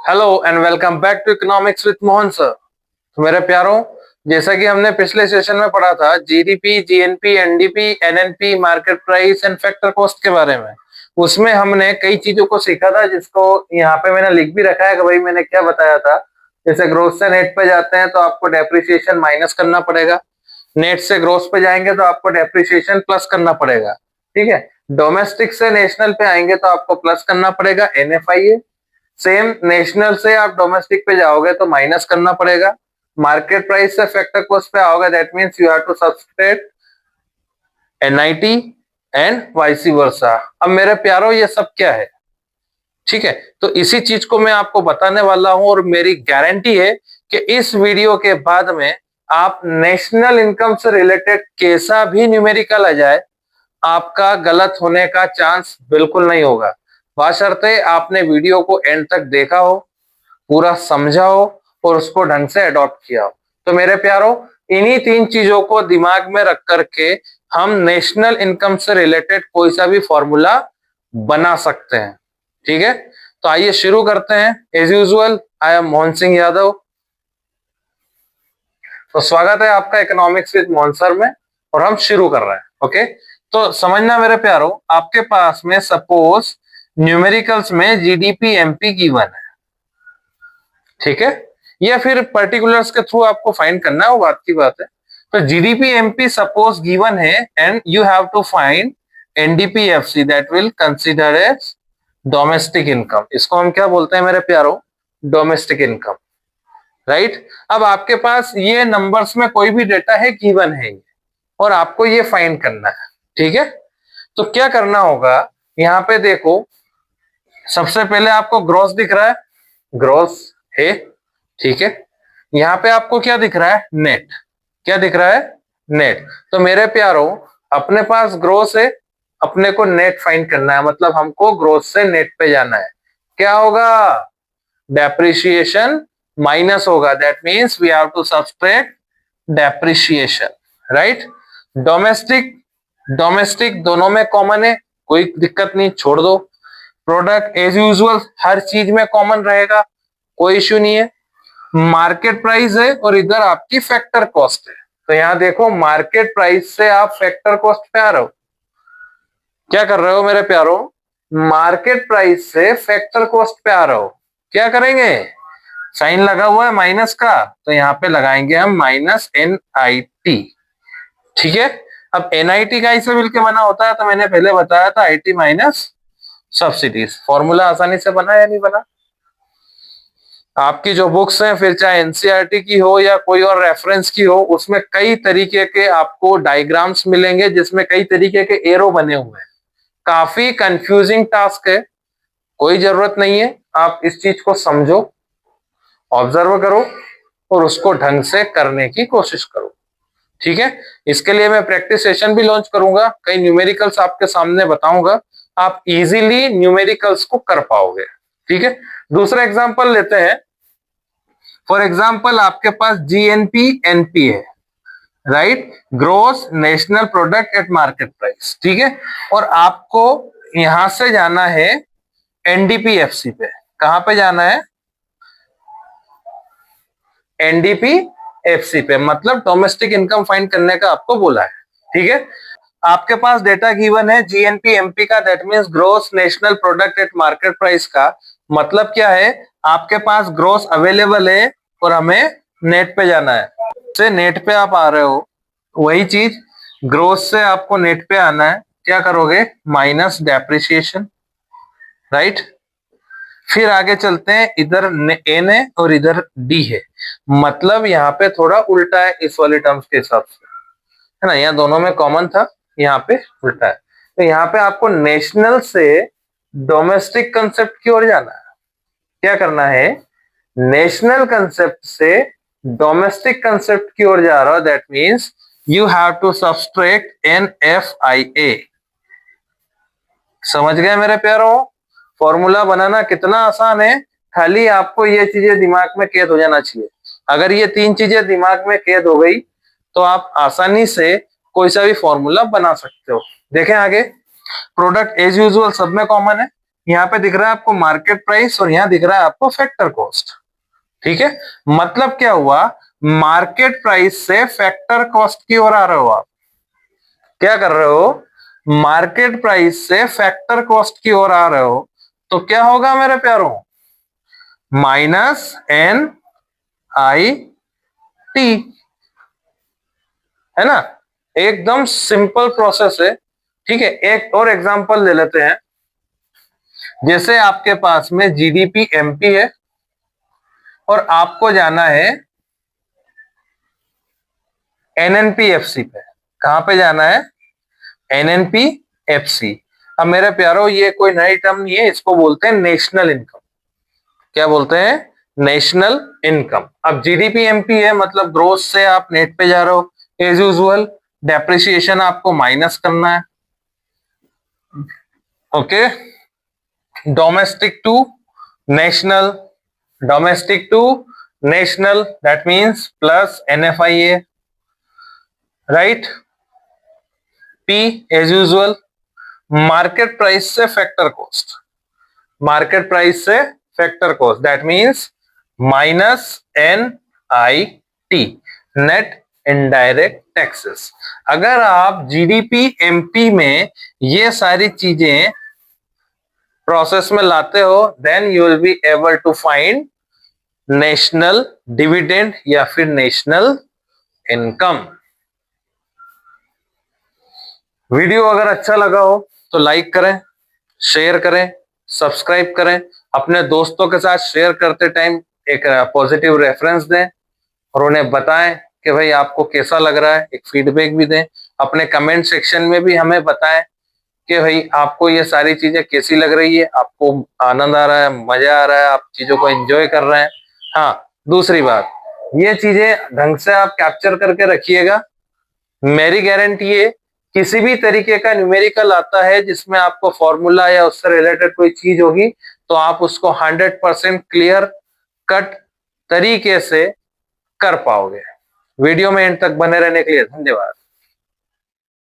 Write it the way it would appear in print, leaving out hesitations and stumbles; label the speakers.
Speaker 1: Hello and welcome back to economics with Mohan sir. तो मेरे प्यारों, जैसा कि हमने पिछले सेशन में पढ़ा था GDP, GNP, NDP, NNP, market price and factor cost के बारे में, उसमें हमने कई चीजों को सीखा था जिसको यहाँ पे मैंने लिख भी रखा है कि भाई मैंने क्या बताया था। जैसे ग्रोथ से नेट पे जाते हैं तो आपको डेप्रिसिएशन माइनस करना पड़ेगा, नेट से ग्रोथ पे जाएंगे तो आपको डेप्रिसिएशन प्लस करना पड़ेगा। ठीक है, डोमेस्टिक से नेशनल पे आएंगे तो आपको प्लस करना पड़ेगा एनएफआईए, सेम नेशनल से आप डोमेस्टिक पे जाओगे तो माइनस करना पड़ेगा, मार्केट प्राइस से फैक्टर कॉस्ट पे आओगे that means you have to subtract NIT and vice versa. अब मेरे प्यारो ये सब क्या है? ठीक है, तो इसी चीज को मैं आपको बताने वाला हूं और मेरी गारंटी है कि इस वीडियो के बाद में आप नेशनल इनकम से रिलेटेड कैसा भी न्यूमेरिकल आ जाए आपका गलत होने का चांस बिल्कुल नहीं होगा, बशर्ते आपने वीडियो को एंड तक देखा हो, पूरा समझा हो और उसको ढंग से अडॉप्ट किया हो। तो मेरे प्यारो, इन्हीं तीन चीजों को दिमाग में रख करके हम नेशनल इनकम से रिलेटेड कोई सा भी फॉर्मूला बना सकते हैं। ठीक है, तो आइए शुरू करते हैं। As usual I am Mohan Singh Yadav. तो स्वागत है आपका इकोनॉमिक्स विद मोहन सर में और हम शुरू कर रहे हैं। ओके, तो समझना मेरे प्यारो, आपके पास में सपोज न्यूमेरिकल्स में जीडीपी एमपी गिवन है, ठीक है, या फिर पर्टिकुलर्स के थ्रू आपको फाइंड करना है, वो बात की बात है। तो जीडीपी एमपी सपोज गिवन है and you have to find NDPFC that will consider as domestic income. इसको हम क्या बोलते हैं मेरे प्यारो? Domestic income, right. अब आपके पास ये नंबर्स में कोई भी डेटा है, गिवन है ये, और आपको ये फाइंड करना है। ठीक है, तो क्या करना होगा, यहाँ पे देखो, सबसे पहले आपको ग्रॉस दिख रहा है, ग्रॉस है, ठीक है। यहाँ पे आपको क्या दिख रहा है? नेट। क्या दिख रहा है? नेट। तो मेरे प्यारो, अपने पास ग्रोस है, अपने को नेट फाइंड करना है, मतलब हमको ग्रोस से नेट पे जाना है। क्या होगा? डेप्रिसिएशन माइनस होगा, that means we have to subtract depreciation, right. Domestic domestic दोनों में कॉमन है, कोई दिक्कत नहीं, छोड़ दो। प्रोडक्ट एज यूजुअल हर चीज में कॉमन रहेगा, कोई इश्यू नहीं है। मार्केट प्राइस है और इधर आपकी फैक्टर कॉस्ट है। तो यहां देखो, मार्केट प्राइस से आप फैक्टर कॉस्ट पे आ रहे हो। क्या कर रहे हो मेरे प्यारो? मार्केट प्राइस से फैक्टर कॉस्ट पे आ रहे हो। क्या करेंगे? साइन लगा हुआ है माइनस का, तो यहाँ पे लगाएंगे हम माइनस NIT। ठीक है, अब NIT का इसे मिलकर बना होता है, तो मैंने पहले बताया था IT माइनस सब्सिडीज। फॉर्मूला आसानी से बना या नहीं बना? आपकी जो बुक्स हैं, फिर चाहे एनसीईआरटी की हो या कोई और रेफरेंस की हो, उसमें कई तरीके के आपको डायग्राम्स मिलेंगे जिसमें कई तरीके के एरो बने हुए हैं। काफी कंफ्यूजिंग टास्क है, कोई जरूरत नहीं है, आप इस चीज को समझो, ऑब्जर्व करो और उसको ढंग से करने की कोशिश करो। ठीक है, इसके लिए मैं प्रैक्टिस सेशन भी लॉन्च करूंगा, कई न्यूमेरिकल्स आपके सामने बताऊंगा, आप इजीली न्यूमेरिकल्स को कर पाओगे। ठीक है, दूसरा एग्जांपल लेते हैं। फॉर एग्जाम्पल, आपके पास जीएनपी एनपी है, right, gross national product at market price. ठीक है, और आपको यहां से जाना है एनडीपीएफसी पे। कहां पे जाना है? एनडीपीएफसी पे, मतलब डोमेस्टिक इनकम फाइंड करने का आपको बोला है। ठीक है, आपके पास डेटा गिवन है जीएनपी एमपी का, that means gross national product at market price का मतलब क्या है? आपके पास ग्रोस अवेलेबल है और हमें नेट पे जाना है। से नेट पे आप आ रहे हो, वही चीज ग्रोस से आपको नेट पे आना है। क्या करोगे? Minus depreciation, right. फिर आगे चलते हैं, इधर एन है और इधर डी है, मतलब यहाँ पे थोड़ा उल्टा है इस वाले टर्म्स के हिसाब से, है ना। यहाँ दोनों में कॉमन था, यहाँ पे उल्टा है। तो यहाँ पे आपको नेशनल से डोमेस्टिक कंसेप्ट की ओर जाना है। क्या करना है? नेशनल कंसेप्ट से डोमेस्टिक कंसेप्ट की ओर जा रहा हो, that means you have to subtract NFIA। समझ गए मेरे प्यारों? फॉर्मूला बनाना कितना आसान है, खाली आपको ये चीजें दिमाग में कैद हो जाना चाहिए। अगर ये तीन चीजें दिमाग में कैद हो गई तो आप आसानी से कोई सा भी फॉर्मूला बना सकते हो। देखें आगे, प्रोडक्ट एज यूजुअल सब में कॉमन है, यहाँ पे दिख रहा है आपको मार्केट प्राइस और यहाँ दिख रहा है आपको फैक्टर कॉस्ट। ठीक है, मतलब क्या हुआ, मार्केट प्राइस से फैक्टर कॉस्ट की ओर आ रहे हो आप। क्या कर रहे हो, मार्केट प्राइस से फैक्टर कॉस्ट की ओर आ रहे हो, तो क्या होगा मेरे प्यारों, माइनस एन आई टी, है ना। एकदम सिंपल प्रोसेस है। ठीक है, एक और एग्जांपल ले लेते हैं। जैसे आपके पास में जीडीपी एमपी है और आपको जाना है एनएनपीएफसी पे। कहां पे जाना है, एनएनपीएफसी। अब मेरे प्यारो ये कोई नई टर्म नहीं है, इसको बोलते हैं नेशनल इनकम। क्या बोलते हैं, नेशनल इनकम। अब जीडीपी एमपी है, मतलब ग्रोथ से आप नेट पे जा रहे हो। एज यूजुअल डेप्रिसिएशन आपको माइनस करना है। Okay, domestic to national, domestic to national, that means plus NFIA, right. P as usual market price से फैक्टर कॉस्ट, मार्केट प्राइस से factor cost, that means minus N I T, net indirect taxes. अगर आप GDP MP में ये सारी चीजें process में लाते हो, then you will be able to find national dividend या फिर नेशनल इनकम। वीडियो अगर अच्छा लगा हो तो लाइक करें, शेयर करें, सब्सक्राइब करें, अपने दोस्तों के साथ शेयर करते टाइम एक पॉजिटिव रेफरेंस दें और उन्हें बताएं कि भाई आपको कैसा लग रहा है, एक फीडबैक भी दें। अपने कमेंट सेक्शन में भी हमें बताएं कि भाई आपको ये सारी चीजें कैसी लग रही है, आपको आनंद आ रहा है, मजा आ रहा है, आप चीजों को एंजॉय कर रहे हैं। हाँ, दूसरी बात, ये चीजें ढंग से आप कैप्चर करके रखिएगा। मेरी गारंटी है, किसी भी तरीके का न्यूमेरिकल आता है जिसमें आपको फॉर्मूला या उससे रिलेटेड कोई चीज होगी, तो आप उसको 100% क्लियर कट तरीके से कर पाओगे। वीडियो में एंड तक बने रहने के लिए धन्यवाद।